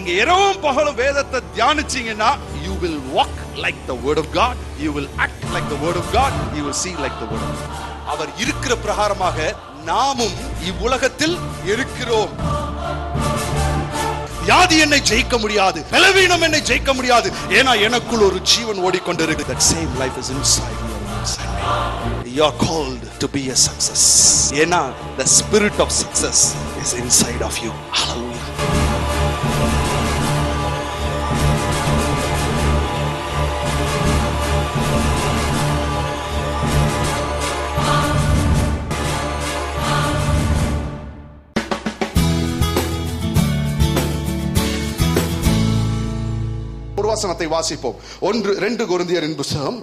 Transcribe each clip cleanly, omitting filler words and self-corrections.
நீங்க இரவும் பகலும் வேதத்தை தியானிச்சீங்கன்னா you will walk like the word of God, you will act like the word of God, you will see like the word of God. அவர் இருக்கிற பிரகாரமாக நாமும் இவ்வுலகத்தில் இருக்கிறோம். வியாதி என்னை ஜெயிக்க முடியாது, பலவீனம் என்னை ஜெயிக்க முடியாது, ஏனா எனக்குள் ஒரு ஜீவன் ஓடிக்கொண்டிருக்கு. That same life is inside you. You are called to be a success. ஏனா the spirit of success is inside of you. Hallelujah. வசனத்தை வாசிப்போம். 2 கொரிந்தியரின் புத்தகம்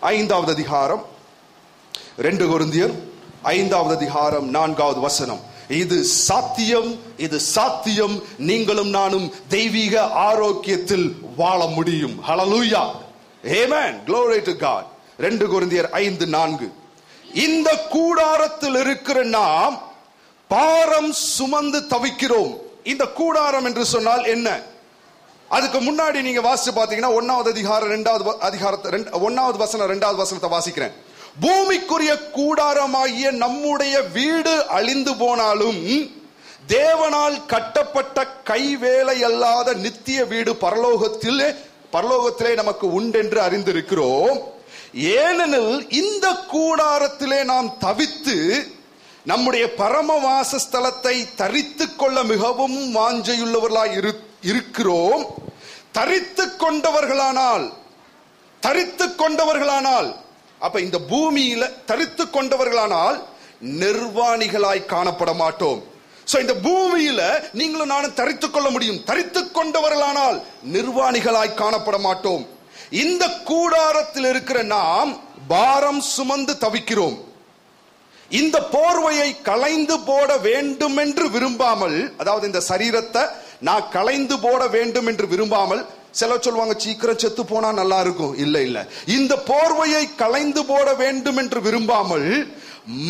5வது அதிகாரம், 2 கொரிந்தியர் 5வது அதிகாரம் 4வது வசனம். இது சாத்தியம், இது சாத்தியம், நீங்களும் நானும் தெய்வீக ஆரோக்கியத்தில் வாழ முடியும். ஹல்லேலூயா, ஆமென், glory to God. 2 கொரிந்தியர் 5:4. இந்த கூடாரத்தில் இருக்கிற நாம் பாரம் சுமந்து தவிக்கிறோம். இந்த கூடாரம் என்று சொன்னால் என்ன? அதுக்கு முன்னாடி நீங்க வாசிச்சு பாத்தீங்கன்னா 1வது அதிகாரம் 1வது வசனம் 2வது வசனத்தை வாசிக்கிறேன். பூமிக்குரிய கூடாரமாகிய நம்முடைய வீடு அழிந்து போனாலும் தேவனால் கட்டப்பட்ட கைவேலை அல்லாத நித்திய வீடு பரலோகத்திலே நமக்கு உண்டென்று அறிந்திருக்கிறோம். ஏனெனில் இந்த கூடாரத்திலே நாம் தவித்து நம்முடைய பரம வாசஸ்தலத்தை தரித்துக் கொள்ள மிகவும் வாஞ்சையுள்ளவர்களாய் இருக்கிறோம். தரித்துக் கொண்டவர்களானால் அப்ப இந்த பூமியில தரித்துக் கொண்டவர்களானால் நிர்வாணிகளாய் காணப்பட மாட்டோம். இந்த பூமியில நீங்களும் நானும் தரித்துக் கொள்ள முடியும். தரித்துக் கொண்டவர்களானால் நிர்வாணிகளாய் காணப்பட மாட்டோம். இந்த கூடாரத்தில் இருக்கிற நாம் பாரம் சுமந்து தவிக்கிறோம். இந்த போர்வையை களைந்து போட வேண்டும் என்று விரும்பாமல், அதாவது இந்த சரீரத்தை நான் களைந்து போட வேண்டும் என்று விரும்பாமல், சிலர் சொல்லுவாங்க சீக்கிரம் செத்து போனா நல்லா இருக்கும். இல்ல, இந்த போர்வையை களைந்து போட வேண்டும் என்று விரும்பாமல்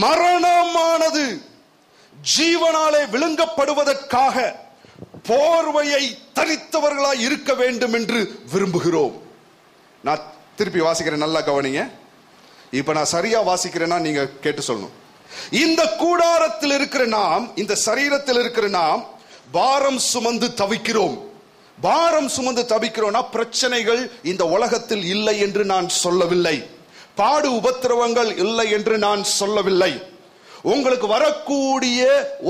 மரணமானது ஜீவனாலே விழுங்கப்படுவதற்காக போர்வையை தரித்தவர்களாய் இருக்க வேண்டும் என்று விரும்புகிறோம். நான் திருப்பி வாசிக்கிறேன், நல்லா கவனிங்க. இப்ப நான் சரியா வாசிக்கிறேன்னா நீங்க கேட்டு சொல்லணும். இந்த கூடாரத்தில் இருக்கிற நாம், இந்த சரீரத்தில் இருக்கிற நாம் பாரம் சுமந்து தவிக்கிறோம். பாரம் சுமந்து தவிக்கிறோம்னா பிரச்சனைகள் இந்த உலகத்தில் இல்லை என்று நான் சொல்லவில்லை. பாடு உபத்திரவங்கள் இல்லை என்று நான் சொல்லவில்லை. உங்களுக்கு வரக்கூடிய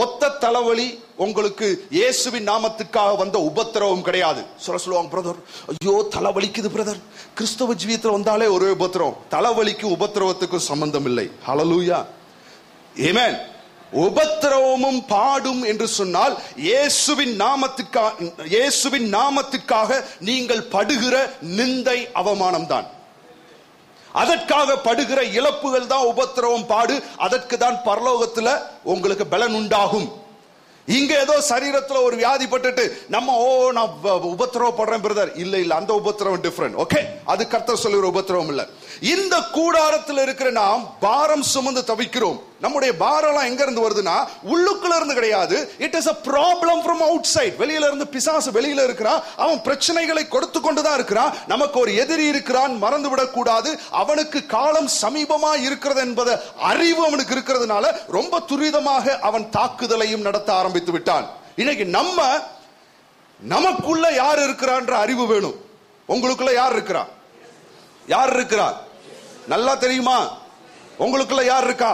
ஒத்த தலைவலி உங்களுக்கு இயேசுவின் நாமத்துக்காக வந்த உபத்திரவம் கிடையாது. சொல்லுவாங்க, பிரதர் ஐயோ தலைவலிக்குது பிரதர். கிறிஸ்தவ ஜீவியத்தில் வந்தாலே ஒரே உபத்திரவம். தலைவலிக்கு உபத்திரவத்துக்கும் சம்பந்தம் இல்லை. ஹல்லேலூயா, ஆமென். உபத்திரவமும் பாடும் என்று சொன்னால் இயேசுவின் நாமத்துக்காக நீங்கள் படுகிற நிந்தை, அவமானம் தான். அதற்காக படுகிற இழப்புகள் தான் உபத்திரவம், பாடு. அதற்கு தான் பரலோகத்துல உங்களுக்கு பலன் உண்டாகும். இங்க ஏதோ சரீரத்துல ஒரு வியாதி பட்டுட்டு நம்ம நான் உபத்திரவப்படுறேன் பிரதர், இல்ல அந்த உபத்திரவம் டிஃபரெண்ட். ஓகே, அது கர்த்தர் சொல்லுகிற உபத்திரவம் இல்ல. இந்த கூடாரத்தில் இருக்கிற நாம் பாரம் சுமந்து தவிக்கிறோம். நம்முடைய பாரம் எங்க இருந்து வருதுன்னா உள்ளுக்குள்ள இருந்து கிடையாது. It is a problem from outside. வெளியில இருந்து பிசாசு வெளியில இருக்கிறான். அவன் பிரச்சனைகளை கொடுத்து கொண்டுதான் இருக்கிறான். நமக்கு ஒரு எதிரி இருக்கிறான், மறந்து விடக் கூடாது. அவனுக்கு காலம் சமீபமா இருக்கிறது என்பது அறிவு அவனுக்கு இருக்கிறதுனால ரொம்ப துரிதமாக அவன் தாக்குதலையும் நடத்த ஆரம்பித்து விட்டான். இன்னைக்கு நமக்குள்ள யார் இருக்கிறான்ற அறிவு வேணும். உங்களுக்குள்ள யார் இருக்கிறா? யார் இருக்கிறா? நல்லா தெரியுமா? உங்களுக்குள்ள யார் இருக்கா?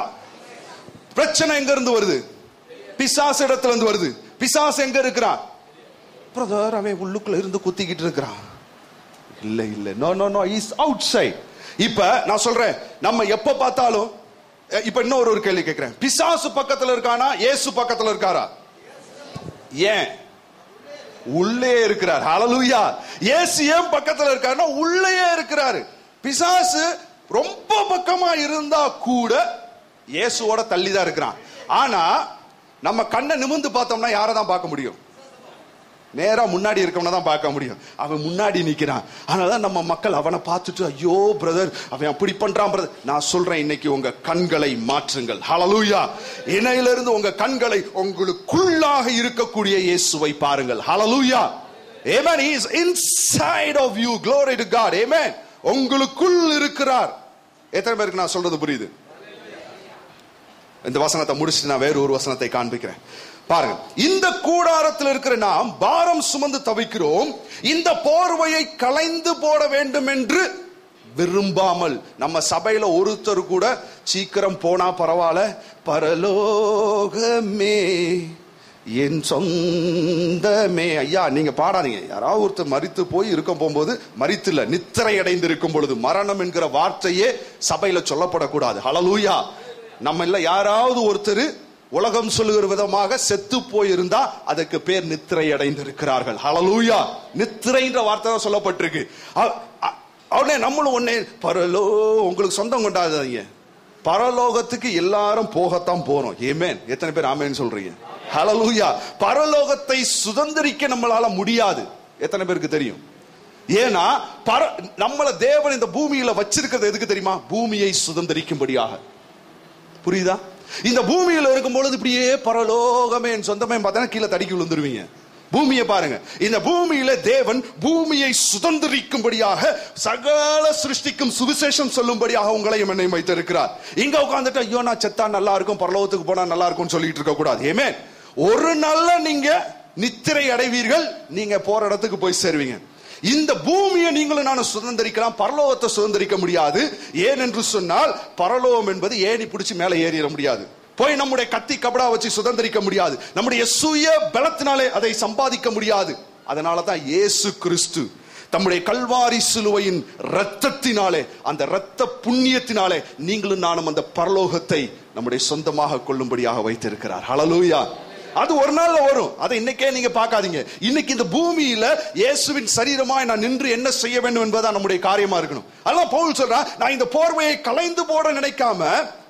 பிரச்சனை எங்க இருந்து வருது? பிசாசு இடத்துல இருந்து வருது. பிசாசு எங்க இருக்கிறான்? பிரதர் அவன் உள்ளுக்குள்ள இருந்து குத்திக்கிட்டு இருக்கிறான். இல்ல, நோ, இஸ் அவுட் சைட். இப்ப நான் சொல்றேன், நம்ம எப்ப பார்த்தாலும், இப்ப இன்னொரு ஒரு கேள்வி கேட்கிறேன். பிசாசு பக்கத்துல இருக்கானா இயேசு பக்கத்துல இருக்காரா? ஏன்? உள்ளே இருக்கிறார். ஹல்லேலூயா. இயேசு ஏன் பக்கத்துல இருக்காருன்னா உள்ளே இருக்கிறாரு. பிசாசு ரொம்ப பக்கமா இருந்தா கூட இயேசுவோட தள்ளிதான் இருக்கிறான். ஆனா நம்ம கண்ணை நிமிர்ந்து பார்த்தோம்னா யாரை தான் பார்க்க முடியும்? நேரா முன்னாடி இருக்கவன தான் பார்க்க முடியும். அவன் முன்னாடி நிக்கிறான். அதனால நம்ம மக்கள் அவனை பார்த்துட்டு ஐயோ பிரதர் அவன் அப்படி பண்றான் பிரதர். நான் சொல்றேன், இன்னைக்கு உங்க கண்களை மாற்றுங்கள். ஹல்லேலூயா. இணையிலிருந்து உங்க கண்களை உங்களுக்குள்ளாக இருக்கக்கூடிய இயேசுவை பாருங்கள். ஹல்லேலூயா. Amen. He is inside of you. Glory to God. Amen. உங்களுக்குள் இருக்கிறார். எத்தனை பேருக்கு நான் சொல்றது புரியுது? இந்த வசனத்தை முடிச்சுட்டு நான் வேற ஒரு வசனத்தை காண்பிக்கிறேன். பாருங்க, இந்த கூடாரத்தில் இருக்கிற நாம் பாரம் சுமந்து தவிக்கிறோம், இந்த போர்வையை களைந்து போட வேண்டும் என்று விரும்பாமல். நம்ம சபையில ஒருத்தர் கூட சீக்கிரம் போனா பரவாயில்ல, பரலோகமே என் சொந்தமே. ஐயா நீங்க பாடாதீங்க. யாராவது ஒருத்தர் மரித்து போய் இருக்க போகும்போது, மரித்து இல்ல, நித்திரை அடைந்து இருக்கும் பொழுது மரணம் என்கிற வார்த்தையே சபையில சொல்லப்படக்கூடாது. ஹல்லேலூயா. நம்ம இல்ல யாராவது ஒருத்தர் உலகம் சொல்லுகிற விதமாக செத்து போயிருந்தா அதுக்கு பேர் நித்திரை அடைந்திருக்கிறார்கள். ஹல்லேலூயா. நித்திரைன்ற வார்த்தை தான் சொல்லப்பட்டிருக்கு. அவனே நம்மளும் ஒன்னே உங்களுக்கு சொந்தம் கொண்டாதீங்க. பரலோகத்துக்கு எல்லாரும் போகத்தான் போறோம். ஆமென். எத்தனை பேர் ஆமென் சொல்றீங்க? ஹல்லேலூயா. பரலோகத்தை சுதந்திரிக்க நம்மளால முடியாது. எத்தனை பேருக்கு தெரியும்? ஏன்னா நம்மள தேவன் இந்த பூமியில வச்சிருக்கிறது எதுக்கு தெரியுமா? பூமியை சுதந்திரிக்கும்படியாக. புரியுதா? இந்த பூமியில இருக்கும் பொழுது இப்படியே பரலோகமே என் சொந்தமே பார்த்தா கீழே தடிக்கி விழுந்துருவீங்க. பூமியை பாருங்க. இந்த பூமியில தேவன் பூமியை சுதந்திரிக்கும்படியாக சகல சிருஷ்டிக்கும் சுவிசேஷம் சொல்லும்படியாக உங்களையும் என்னையும் வைத்திருக்கிறார். இங்க உட்கார்ந்துட்டு ஐயோ நான் செத்தா நல்லா இருக்கும், பரலோகத்துக்கு போனா நல்லா இருக்கும் சொல்லிட்டு இருக்க கூடாது. ஆமென். ஒரு நாள்ல நீங்க நித்திரை அடைவீர்கள், நீங்க போற இடத்துக்கு போய் சேருவீங்க. இந்த பூமியை நீங்களும் நானும் சுதந்திரிக்கலாம், பரலோகத்தை சுதந்திரிக்க முடியாது. ஏன் என்று சொன்னால் பரலோகம் என்பது ஏணி பிடிச்சி மேலே ஏறிட முடியாது. போய் நம்முடைய கத்தி கபடா வச்சு சுதந்திரிக்க முடியாது. நம்முடைய சுய பலத்தினாலே அதை சம்பாதிக்க முடியாது. அதனால தான் இயேசு கிறிஸ்து தம்முடைய கல்வாரி சிலுவையின் இரத்தத்தினாலே, அந்த இரத்த புண்ணியத்தினாலே நீங்களும் நானும் அந்த பரலோகத்தை நம்முடைய சொந்தமாக கொள்ளும்படியாக வைத்திருக்கிறார். ஹல்லேலூயா. அது ஒரு நாள்ல வரும். அதை இன்னைக்கே நீங்க பார்க்காதீங்க. இன்னைக்கு இந்த பூமியில இயேசுவின் சரீரமாய் நான் நின்று என்ன செய்ய வேண்டும் என்பதா நம்முடைய காரியமா இருக்கணும். அதனால பவுல் சொல்றான், நான் இந்த போர்வையை களைந்து போட நினைக்காம,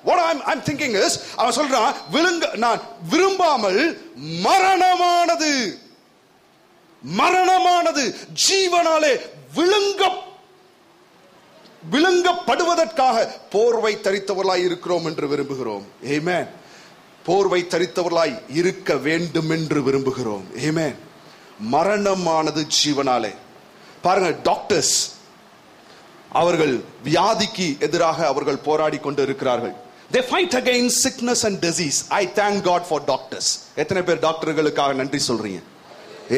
what I'm thinking is, அவன் சொல்றான், நான் விரும்பாமல் மரணமானது ஜீவனாலே விழுங்கப்படுவதற்காக போர்வை தரித்தவர்களாய் இருக்கிறோம் என்று விரும்புகிறோம். ஆமென். போர்வை தரித்தவர்களாய் இருக்க வேண்டும் என்று விரும்புகிறோம். ஆமென். மரணமானது ஜீவனாலே. பாருங்க, டாக்டர்ஸ் அவர்கள் வியாதிக்கு எதிராக அவர்கள் போராடி கொண்டு இருக்கிறார்கள். They fight against sickness and disease. I thank God for doctors. எத்தனை பேர் டாக்டர்களுக்காக நன்றி சொல்றீங்க?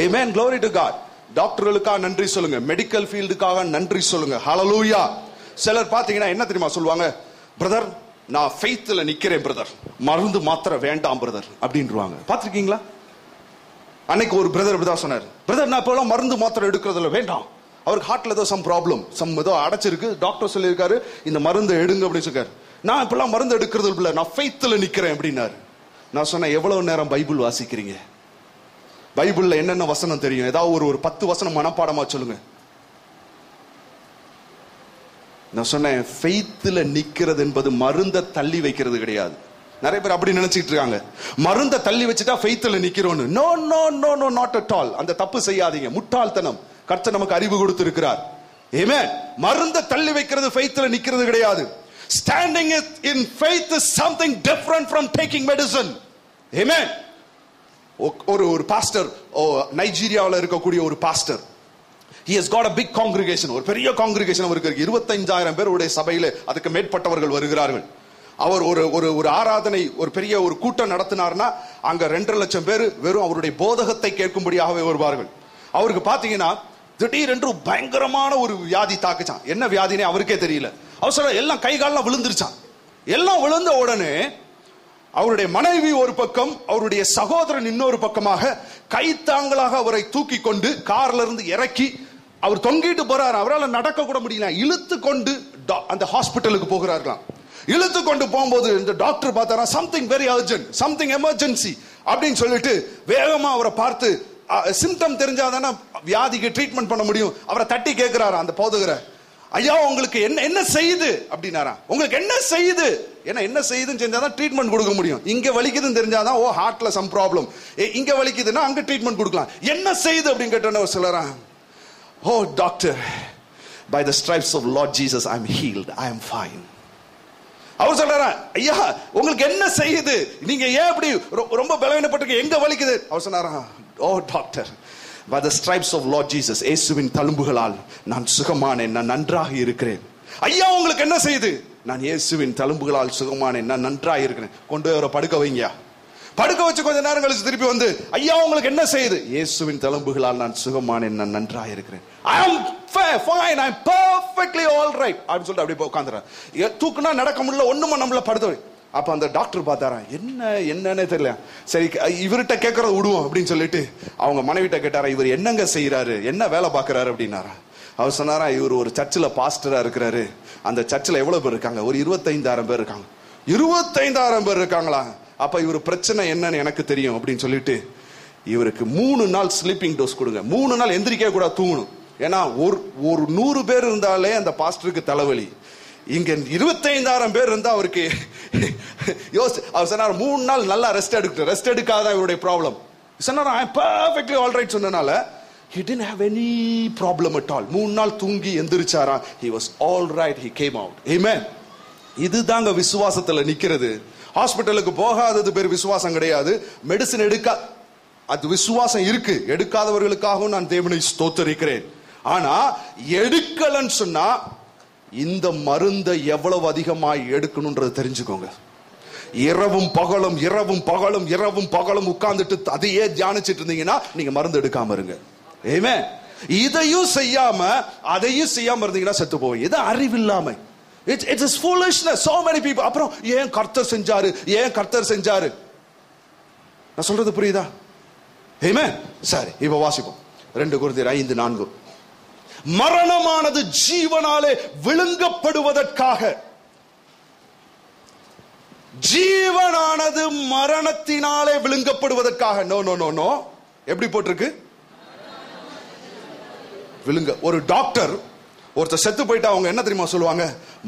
Amen. Glory to God. டாக்டர்களுக்காக நன்றி சொல்லுங்க. மெடிக்கல் ஃபீல்டுக்காக நன்றி சொல்லுங்க. ஹல்லேலூயா. சிலர் பாத்தீங்கன்னா என்ன தெரியுமா சொல்லுவாங்க? பிரதர் நான் ஃபெய்த்ல நிக்கிறேன் பிரதர், மருந்து மாத்திரை வேண்டாம் பிரதர் அப்படின்றாங்க. பாத்திருக்கீங்களா? அன்னைக்கு ஒரு பிரதர் இப்படிதான் சொன்னார், பிரதர் நான் இப்பெல்லாம் மருந்து மாத்திரை எடுக்கிறதுல வேண்டாம், அவருக்கு ஹார்ட்ல ஏதோ சம் ப்ராப்ளம், ஏதோ அடைச்சிருக்கு, டாக்டர் சொல்லியிருக்காரு இந்த மருந்து எடுங்க அப்படின்னு சொல்லிருக்காரு. நான் இப்பெல்லாம் மருந்து எடுக்கிறது இல்லை, நான் ஃபெய்த்ல நிக்கிறேன் அப்படின்னாரு. நான் சொன்னேன், எவ்வளவு நேரம் பைபிள் வாசிக்கிறீங்க? பைபிள்ல என்னென்ன வசனம் தெரியும்? ஏதாவது ஒரு 10 வசனம் மனப்பாடமா சொல்லுங்க. நான் சொன்னேன், ஃபெய்த்ல நிக்கிறது என்பது மருந்தை தள்ளி வைக்கிறது கிடையாது. நிறைய பேர் அப்படி நினைச்சிட்டு இருக்காங்க, மருந்தை தள்ளி வச்சுட்டா ஃபெய்த்ல நிக்கிறோம்னு. No no no no, not at all. அந்த தப்பு செய்யாதீங்க, முட்டாள்தனம். கர்த்தர் நமக்கு அறிவு கொடுத்திருக்கிறார். ஆமென். மருந்தை தள்ளி வைக்கிறது ஃபெய்த்ல நிக்கிறது கிடையாது. Standing in faith is something different from taking medicine. Amen. ஒரு பாஸ்டர், நைஜீரியாவில் இருக்கக்கூடிய ஒரு pastor, he has got a big congregation, ஒரு பெரிய காங்கிரிகேஷன் அவருக்கு 25,000 பேருடைய சபையில அதுக்கு மேற்பட்டவர்கள் வருகிறார்கள். அவர் ஒரு ஆராதனை, ஒரு பெரிய ஒரு கூட்டம் நடத்தினார்னா அங்க 2.5 லட்சம் பேர் வெறும் அவருடைய போதகத்தை கேட்கும்படியாகவே வருவார்கள். அவருக்கு பாத்தீங்கன்னா திடீரென்று பயங்கரமான ஒரு வியாதி தாக்குச்சான். என்ன வியாதினே அவருக்கே தெரியல. அவர் சொல்ற எல்லாம் கை கால்லாம் விழுந்துருச்சான். எல்லாம் விழுந்த உடனே அவருடைய மனைவி ஒரு பக்கம், அவருடைய சகோதரன் இன்னொரு பக்கமாக கைத்தாங்களாக அவரை தூக்கி கொண்டு கார்ல இருந்து இறக்கி அவர் தொங்கிட்டு போறாரு. அவரால் நடக்க கூட முடியல. இழுத்து கொண்டு அந்த ஹாஸ்பிட்டலுக்கு போகிறார்களாம். இழுத்து கொண்டு போகும்போது இந்த டாக்டர் பார்த்தாரா, something very urgent, something emergency அப்படின்னு சொல்லிட்டு வேகமா அவரை பார்த்து, சிம்டம் தெரிஞ்சாதானே வியாதிக்கு ட்ரீட்மெண்ட் பண்ண முடியும். அவரை தட்டி கேட்கிறாரா அந்த போதகரை, ஐயா உங்களுக்கு என்ன செய்யுது அப்படின்னாரா, உங்களுக்கு என்ன செய்யுது, என்ன செய்யுதுன்னு தெரிஞ்சாதான் ட்ரீட்மெண்ட் கொடுக்க முடியும். இங்க வலிக்குதுன்னு தெரிஞ்சாதான், ஓ ஹார்ட்ல சம் ப்ராப்ளம், இங்க வலிக்குதுன்னா அங்க ட்ரீட்மெண்ட் கொடுக்கலாம். என்ன செய்யுது அப்படின்னு கேட்டோன்னு சொல்லறா, oh doctor, by the stripes of Lord Jesus I am healed, I am fine. அவர் சொல்றாரா, ஐயா உங்களுக்கு என்ன செய்யுது, நீங்க ஏன் அப்படி ரொம்ப பலவீனப்பட்டிருக்க, எங்க வலிக்குது? அவர் சொன்னாரா, ஓ doctor, by the stripes of Lord Jesus, இயேசுவின் தழும்புகளால் நான் சுகமானேன், நான் நன்றாக இருக்கிறேன். ஐயா உங்களுக்கு என்ன செய்யுது? நான் இயேசுவின் தழும்புகளால் சுகமானேன், நான் நன்றாக இருக்கிறேன். கொண்டு வர படுக்க வைங்க. படுக்க வச்சு கொஞ்ச நேரம் கழிச்சு திருப்பி வந்து, ஐயா உங்களுக்கு என்ன செய்யுது? இயேசுவின் தழும்புகளால் நான் சுகமானேன், நான் நன்றாக இருக்கிறேன். I am fine, I am perfectly all right அப்படின்னு சொல்லிட்டு அப்படியே உட்காந்துறேன். தூக்குனா நடக்க முடியல, ஒண்ணுமா நம்மள படுத்த. அப்ப அந்த டாக்டர் பார்த்தாரா, என்னன்னே தெரியல. சரி இவர்கிட்ட கேட்கறத விடுவோம் அப்படின்னு சொல்லிட்டு அவங்க மனைவிட்ட கேட்டாரா, இவர் என்னங்க செய்யறாரு, என்ன வேலை பார்க்கறாரு அப்படின்னாரா. அவர் சொன்னாரா, இவர் ஒரு சர்ச்சில் பாஸ்டரா இருக்கிறாரு. அந்த சர்ச்சில் எவ்வளவு பேர் இருக்காங்க? ஒரு 25,000 பேர் இருக்காங்க. 25,000 பேர் இருக்காங்களா? அப்ப இவர் பிரச்சனை என்னன்னு எனக்கு தெரியும் அப்படின்னு சொல்லிட்டு இவருக்கு 3 நாள் ஸ்லீப்பிங் டோஸ் கொடுங்க. 3 நாள் எந்திரிக்க கூட தூங்கணும். ஏன்னா ஒரு 100 பேர் இருந்தாலே அந்த பாஸ்டருக்கு தலைவலி. இங்க 25,000 பேர் இருந்தா அவருக்கு அவர் சொன்னார் 3 நாள் நல்லா ரெஸ்ட் எடுக்காத இவருடைய ப்ராப்ளம். சொன்னார் ஐ அம் பெர்ஃபெக்ட்லி ஆல் ரைட் சொன்னனால he didn't have any problem at all. 3 நாள் தூங்கி எந்திரிச்சாரா, he was all right, he came out. Amen. இதுதாங்க விசுவாசத்துல நிக்கிறது. ஹாஸ்பிட்டலுக்கு போகாதது பேர் விசுவாசம் கிடையாது. மெடிசின் அது விசுவாசம் இருக்கு. எடுக்காதவர்களுக்காகவும் நான் தேவனை ஸ்தோத்தரிக்கிறேன். ஆனா எடுக்கலன்னு சொன்னா இந்த மருந்தை எவ்வளவு அதிகமாய் எடுக்கணும்ன்றது தெரிஞ்சுக்கோங்க. இரவும் பகலும் உட்கார்ந்துட்டு அதையே தியானிச்சிட்டு இருந்தீங்கன்னா நீங்க மருந்து எடுக்காம இருங்க. ஆமென். இதையும் செய்யாம அதையும் செய்யாம இருந்தீங்கன்னா செத்து போவீங்க. இது அறிவில்லாமை. It is foolishness. So many people. அப்புறம் ஏன் கர்த்தர் செஞ்சாரு? நான் சொல்றது புரியுதா? ஆமென். சரி, இப்ப வாசிப்போம். 2 கொரிந்தியர் 5:4. மரணமானது ஜீவனாலே விழுங்கப்படுவதற்காக, ஜீவனானது மரணத்தினாலே விழுங்கப்படுவதற்காக. நோ. எப்படி போட்டிருக்கு? விழுங்க. ஒரு டாக்டர் ஒருத்தர் செத்து போயிட்டா அவங்க என்ன தெரியுமா சொல்லுவாங்க?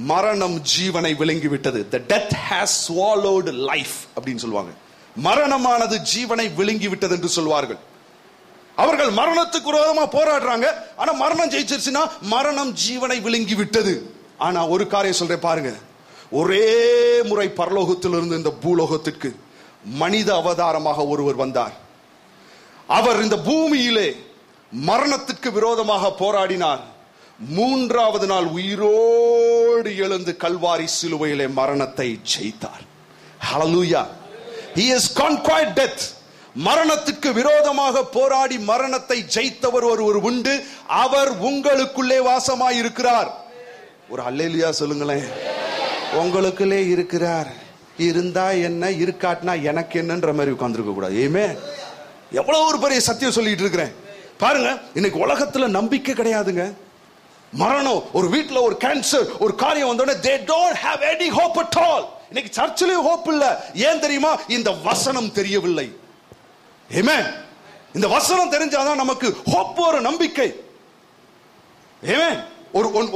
மரணம் ஜீவனை விழுங்கி விட்டது. The death has swallowed life அப்படின்னு சொல்லுவாங்க. மரணமானது ஜீவனை விழுங்கி விட்டது என்று சொல்வார்கள். அவர்கள் மரணத்துக்கு விரோதமா போராடுறாங்க. ஆனா மரணம் ஜெயிச்சிருச்சுன்னா மரணம் ஜீவனை விழுங்கி விட்டது. ஆனா ஒரு காரியம் சொல்றேன் பாருங்க. ஒரே முறை பரலோகத்திலிருந்து இந்த பூலோகத்திற்கு மனித அவதாரமாக ஒருவர் வந்தார். அவர் இந்த பூமியிலே மரணத்திற்கு விரோதமாக போராடினார். 3வது நாள் உயிரோடு எழுந்து கல்வாரி சிலுவையிலே மரணத்தை ஜெயித்தார். ஹல்லேலூயா. He has conquered death. மரணத்துக்கு விரோதமாக போராடி மரணத்தை ஜெயித்தவர் ஒருவர் உண்டு. அவர் உங்களுக்குள்ளே வாசமாய் இருக்கிறார். ஒரு அல்லேலூயா சொல்லுங்களேன். உங்களுக்குள்ளே இருக்கிறார். இருந்தா என்ன, இருக்காட்டினா எனக்கு என்னன்ற மாதிரி உட்கார்ந்துருக்க கூடாது. ஏமே எவ்வளவு ஒரு பெரிய சத்தியம் சொல்லிட்டு இருக்கிறேன் பாருங்க. இன்னைக்கு உலகத்துல நம்பிக்கை கிடையாதுங்க. மரணம், ஒரு வீட்டுல ஒரு கேன்சர், ஒரு காரியம் வந்தோடனே they don't have any hope at all. இன்னைக்கு சர்ச்சிலேயே ஹோப் இல்ல. ஏன் தெரியுமா? இந்த வசனம் தெரியவில்லை. ஆமென். இந்த வசனம் தெரிஞ்சாதான் நமக்கு ஹோப், ஒரு நம்பிக்கை. ஆமென்.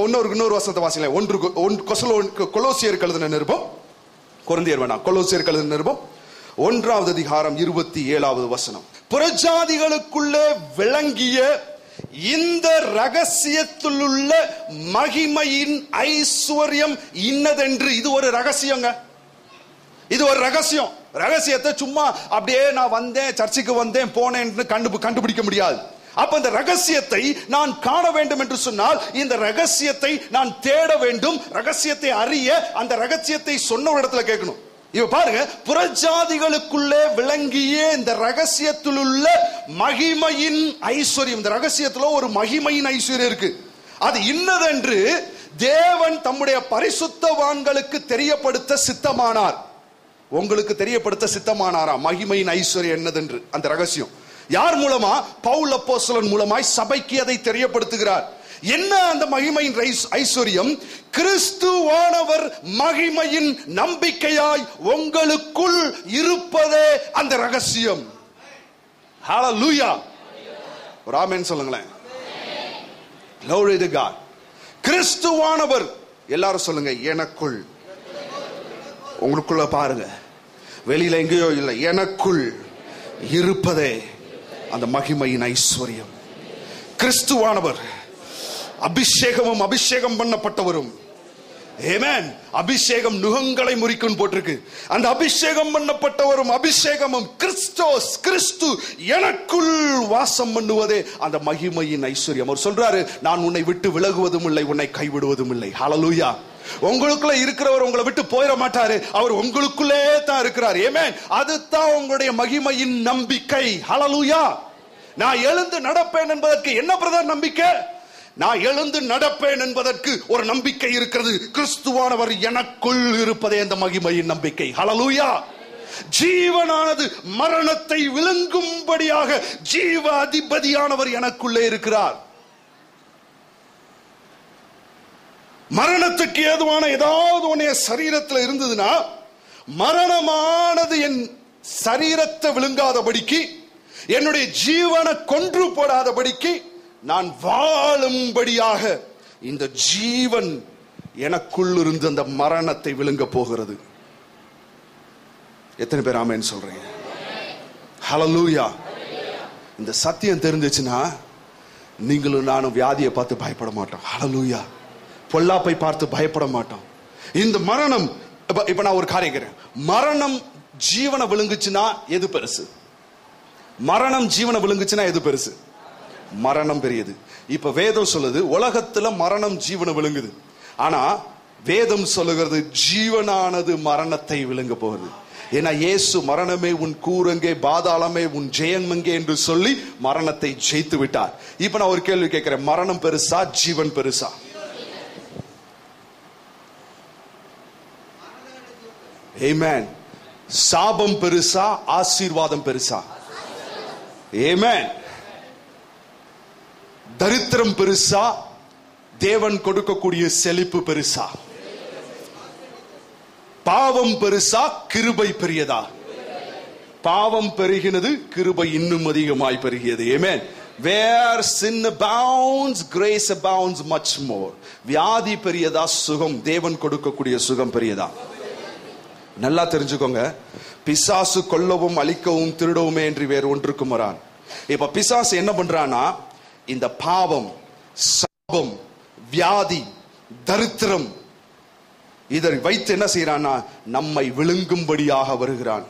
இன்னொரு வசனத்தை வாசிங்களேன். கொலோசியருக்கு எழுதின நிருபம், கொரிந்தியர் வேணாம், கொலோசியருக்கு எழுதின நிருபம் 1வது அதிகாரம் 27வது வசனம். புறஜாதிகளுக்குள்ளே விளங்கிய இந்த ரகசியத்தில் உள்ள மகிமையின் ஐஸ்வர்யம் இன்னதென்று. இது ஒரு ரகசியங்க. இது ஒரு ரகசியம். ரகசியத்தை சும்மா அப்படியே நான் வந்தேன், சர்ச்சுக்கு வந்தேன், போனேன் கண்டுபிடிக்க முடியாது. அப்ப இந்த ரகசியத்தை நான் காண வேண்டும் என்று சொன்னால் இந்த ரகசியத்தை நான் தேட வேண்டும். ரகசியத்தை அறிய அந்த ரகசியத்தை சொன்ன ஒரு இடத்துல கேட்கணும். இப்ப பாருங்க, புறஜாதிகளுக்குள்ளே விளங்கிய இந்த ரகசியத்தில் உள்ள மகிமையின் ஐஸ்வர்யம். இந்த ரகசியத்துல ஒரு மகிமையின் ஐஸ்வர்யம் இருக்கு. அது இன்னதென்று தேவன் தம்முடைய பரிசுத்தவான்களுக்கு தெரியப்படுத்த சித்தமானார். உங்களுக்கு தெரியப்படுத்த சித்தமானாரா மகிமையின் ஐஸ்வர்யம் என்னதென்று? அந்த ரகசியம் யார் மூலமா? பவுல் அப்போஸ்தலன் மூலமாய் சபைக்கு அதை தெரியப்படுத்துகிறார். என்ன அந்த மகிமையின் ஐஸ்வர்யம்? கிறிஸ்துவானவர் மகிமையின் நம்பிக்கையாய் உங்களுக்குள் இருப்பதே அந்த ரகசியம். ஹல்லேலூயா. ஒரு ஆமென் சொல்லுங்களேன். Glory to God. கிறிஸ்துவானவர், எல்லாரும் சொல்லுங்க, எனக்குள். உங்களுக்குள்ள பாருங்க, வெளியில எங்கேயோ இல்லை, எனக்குள் இருப்பதே அந்த மகிமையின் ஐஸ்வர்யம். கிறிஸ்துவானவர் அபிஷேகம் பண்ணப்பட்டவரும் ஆமென். அபிஷேகம் நுகங்களை முறிக்கும் போட்டிருக்கு. அந்த அபிஷேகம் பண்ணப்பட்டவரும் அபிஷேகமும் கிறிஸ்து எனக்குள் வாசம் பண்ணுவதே அந்த மகிமையின் ஐஸ்வர்யம். அவர் சொல்றாரு, நான் உன்னை விட்டு விலகுவதும் இல்லை, உன்னை கைவிடுவதும் இல்லை. ஹல்லேலூயா. உங்களுக்குள்ள இருக்கிறவர் உங்களை விட்டு போயிட மாட்டாரு. அவர் உங்களுக்குள்ளே தான் இருக்கிறார். ஆமென். அதுதான் உங்களுடைய மகிமையின் நம்பிக்கை. ஹல்லேலூயா. நான் எழுந்து நடப்பேன் என்பதற்கு என்ன பிரதான நம்பிக்கை? நான் எழுந்து நடப்பேன் என்பதற்கு ஒரு நம்பிக்கை இருக்கிறது. கிறிஸ்துவானவர் எனக்குள் இருப்பதே அந்த மகிமையின் நம்பிக்கை. ஹல்லேலூயா. ஜீவனானது மரணத்தை விழுங்கும்படியாக ஜீவ அதிபதியானவர் எனக்குள்ளே இருக்கிறார். மரணத்துக்கு ஏதுவான ஏதாவது ஒன்னே சரீரத்தில் இருந்ததுன்னா, மரணமானது என் சரீரத்தை விழுங்காதபடிக்கு, என்னுடைய ஜீவனை கொன்று போடாதபடிக்கு, நான் வாழும்படியாக இந்த ஜீவன் எனக்குள் இருந்து அந்த மரணத்தை விழுங்க போகிறது. எத்தனை பேர் ஆமென் சொல்றீங்க? ஹல்லேலூயா. இந்த சத்தியம் தெரிஞ்சிச்சுன்னா நீங்களும் நானும் வியாதியை பார்த்து பயப்பட மாட்டோம். ஹல்லேலூயா. பொல்லாப்பை பார்த்து பயப்பட மாட்டோம். இந்த மரணம், இப்ப நான் ஒரு காரியம் கேட்கிறேன், மரணம் ஜீவனை விழுங்குச்சுன்னா எது பெருசு? மரணம் ஜீவனை விழுங்குச்சுன்னா எது பெருசு? மரணம் பெரியது. இப்ப வேதம் சொல்லுது உலகத்துல மரணம் ஜீவனை விழுங்குது. ஆனா வேதம் சொல்லுகிறது ஜீவனானது மரணத்தை விழுங்க போகுது. ஏன்னா இயேசு மரணமே உன் கூரங்கே, பாதாளமே உன் ஜெயமெங்கே என்று சொல்லி மரணத்தை ஜெயித்து விட்டார். இப்ப நான் ஒரு கேள்வி கேட்கிறேன், மரணம் பெருசா ஜீவன் பெருசா? ஆமென். சாபம் பெருசா ஆசீர்வாதம் பெருசா? ஆமென். தரித்திரம் பெருசா தேவன் கொடுக்கக்கூடிய செழிப்பு பெருசா? பாவம் பெருசா கிருபை பெரியதா? பாவம் பெருகினது, கிருபை இன்னும் அதிகமாய் பெருகியது. ஆமென். Where sin abounds, grace abounds much more. வியாதி பெரியதா சுகம், தேவன் கொடுக்கக்கூடிய சுகம் பெரியதா? நல்லா தெரிஞ்சுக்கோங்க, பிசாசு கொல்லவும் அழிக்கவும் திருடவுமே என்று வேறு ஒன்றுக்கும் வரான். இப்ப பிசாசு என்ன பண்றானா, இந்த பாவம், சாபம், வியாதி, தரித்திரம் இதை வைத்து என்ன செய்யறானா, நம்மை விழுங்கும்படியாக வருகிறான்.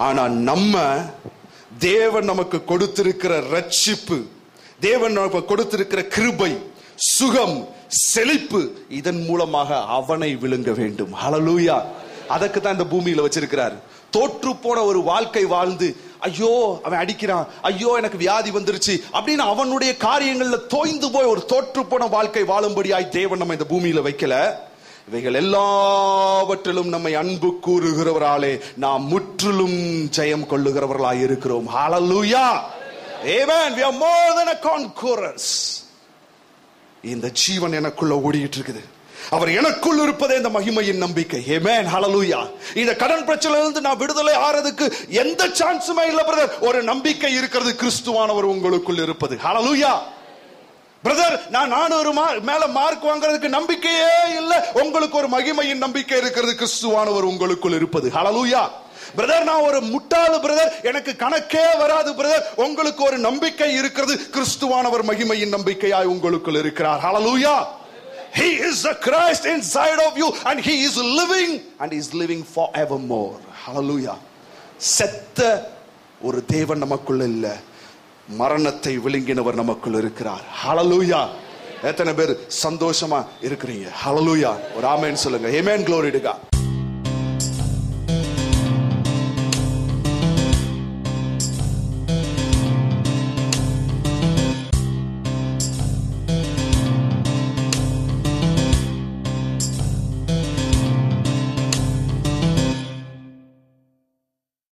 ஆனா நம்ம தேவன் நமக்கு கொடுத்திருக்கிற ரட்சிப்பு, தேவன் நமக்கு கொடுத்திருக்கிற கிருபை, சுகம், செழிப்பு, இதன் மூலமாக அவனை விழுங்க வேண்டும். ஹல்லேலூயா. அதற்கு தான் இந்த பூமியில வச்சிருக்கிறார். தோற்று போன ஒரு வாழ்க்கை வாழ்ந்து, ஐயோ அவன் அடிக்கிறான், ஐயோ எனக்கு வியாதி வந்துருச்சு அப்படின்னு அவனுடைய காரியங்கள்ல தோய்ந்து போய் ஒரு தோற்று போன வாழ்க்கை வாழும்படியாய் தேவன் நம்ம இந்த பூமியில வைக்கல. இவைகள் எல்லாவற்றிலும் நம்மை அன்பு கூறுகிறவராலே நாம் முற்றிலும் ஜெயம் கொள்ளுகிறவர்களாய் இருக்கிறோம். ஹல்லேலூயா. ஆமென். We are more than a conquerors. இந்த ஜீவன் எனக்குள்ள ஓடிட்டு இருக்குது. அவர் எனக்குள் இருப்பதே இந்த மகிமையின் நம்பிக்கை. ஆமென். ஹல்லேலூயா. இந்த கடன் பிரச்சனையிலிருந்து நான் விடுதலை ஆறதுக்கு எந்த சான்ஸுமே இல்ல பிரதர். ஒரு நம்பிக்கை இருக்கிறது, கிறிஸ்துவானவர் உங்களுக்குள் இருப்பது. ஹல்லேலூயா. பிரதர் நான் 400 மேல மார்க் வாங்குறதுக்கு நம்பிக்கையே இல்ல. உங்களுக்கு ஒரு மகிமையின் நம்பிக்கை இருக்கிறது, கிறிஸ்துவானவர் உங்களுக்குள் இருப்பது. ஹல்லேலூயா. பிரதர் நான் ஒரு முட்டாளு பிரதர், எனக்கு கணக்கே வராது பிரதர், உங்களுக்கு ஒரு நம்பிக்கை இருக்கிறது, கிறிஸ்துவானவர் மகிமையின் நம்பிக்கையாய் உங்களுக்குள் இருக்கிறார். ஹல்லேலூயா. He is the Christ inside of you and he is living and he is living forevermore. Hallelujah. செத்த ஒரு தேவன் நமக்குள்ள இல்ல, மரணத்தை விழுங்கினவர் நமக்குள்ள இருக்கிறார். ஹல்லேலூயா. எத்தனை பேர் சந்தோஷமா இருக்கிறீங்க? ஹல்லேலூயா. ஒரு ஆமென் சொல்லுங்க. Amen. Glory to God.